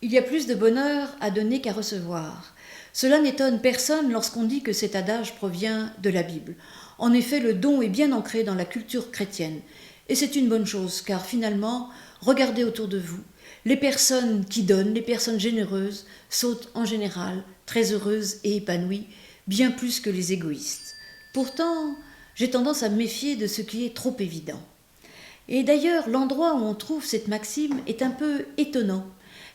Il y a plus de bonheur à donner qu'à recevoir. Cela n'étonne personne lorsqu'on dit que cet adage provient de la Bible. En effet, le don est bien ancré dans la culture chrétienne. Et c'est une bonne chose, car finalement, regardez autour de vous. Les personnes qui donnent, les personnes généreuses, sont en général très heureuses et épanouies, bien plus que les égoïstes. Pourtant, j'ai tendance à me méfier de ce qui est trop évident. Et d'ailleurs, l'endroit où on trouve cette maxime est un peu étonnant,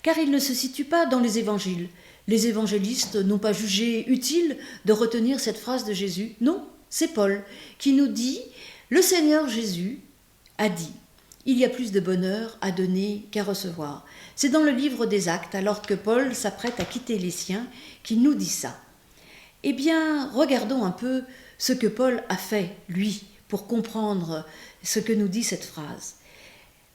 car il ne se situe pas dans les évangiles. Les évangélistes n'ont pas jugé utile de retenir cette phrase de Jésus. Non, c'est Paul qui nous dit « Le Seigneur Jésus a dit, il y a plus de bonheur à donner qu'à recevoir ». C'est dans le livre des Actes, alors que Paul s'apprête à quitter les siens, qu'il nous dit ça. Eh bien, regardons un peu ce que Paul a fait, lui, pour comprendre ce que nous dit cette phrase.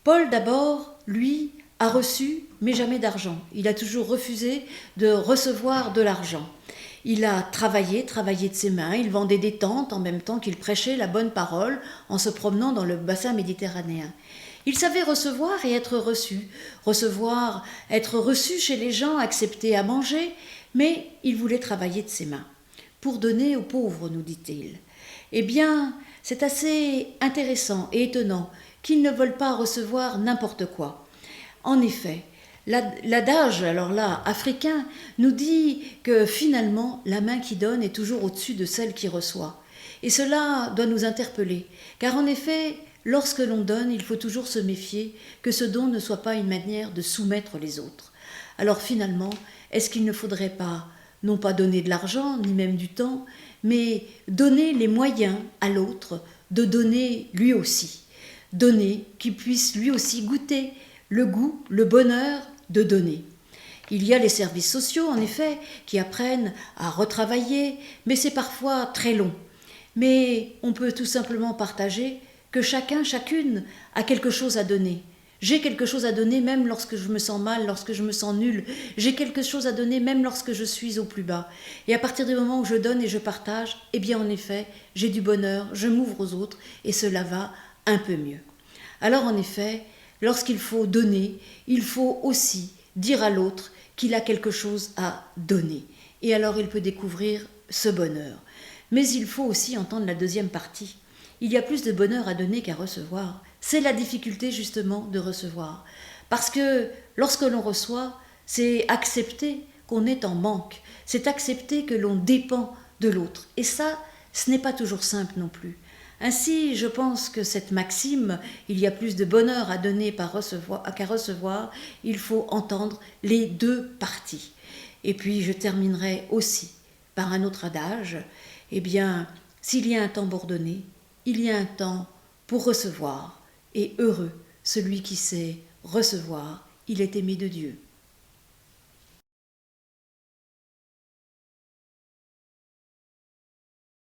Paul, d'abord, lui, a reçu, mais jamais d'argent. Il a toujours refusé de recevoir de l'argent. Il a travaillé de ses mains, il vendait des tentes en même temps qu'il prêchait la bonne parole en se promenant dans le bassin méditerranéen. Il savait recevoir et être reçu. Recevoir, être reçu chez les gens, accepter à manger, mais il voulait travailler de ses mains. Pour donner aux pauvres, nous dit-il. Eh bien, c'est assez intéressant et étonnant qu'ils ne veulent pas recevoir n'importe quoi. En effet, l'adage, alors là, africain, nous dit que finalement, la main qui donne est toujours au-dessus de celle qui reçoit. Et cela doit nous interpeller, car en effet, lorsque l'on donne, il faut toujours se méfier que ce don ne soit pas une manière de soumettre les autres. Alors finalement, est-ce qu'il ne faudrait pas, non pas donner de l'argent, ni même du temps, mais donner les moyens à l'autre de donner lui aussi. Donner qu'il puisse lui aussi goûter le goût, le bonheur de donner. Il y a les services sociaux, en effet, qui apprennent à retravailler, mais c'est parfois très long. Mais on peut tout simplement partager que chacun, chacune a quelque chose à donner. J'ai quelque chose à donner même lorsque je me sens mal, lorsque je me sens nulle. J'ai quelque chose à donner même lorsque je suis au plus bas. Et à partir du moment où je donne et je partage, eh bien en effet, j'ai du bonheur, je m'ouvre aux autres et cela va un peu mieux. Alors en effet, lorsqu'il faut donner, il faut aussi dire à l'autre qu'il a quelque chose à donner. Et alors il peut découvrir ce bonheur. Mais il faut aussi entendre la deuxième partie. Il y a plus de bonheur à donner qu'à recevoir. C'est la difficulté justement de recevoir. Parce que lorsque l'on reçoit, c'est accepter qu'on est en manque. C'est accepter que l'on dépend de l'autre. Et ça, ce n'est pas toujours simple non plus. Ainsi, je pense que cette maxime, il y a plus de bonheur à donner qu'à recevoir, il faut entendre les deux parties. Et puis je terminerai aussi par un autre adage. Eh bien, s'il y a un temps pour donner, il y a un temps pour recevoir. Et heureux celui qui sait recevoir, il est aimé de Dieu.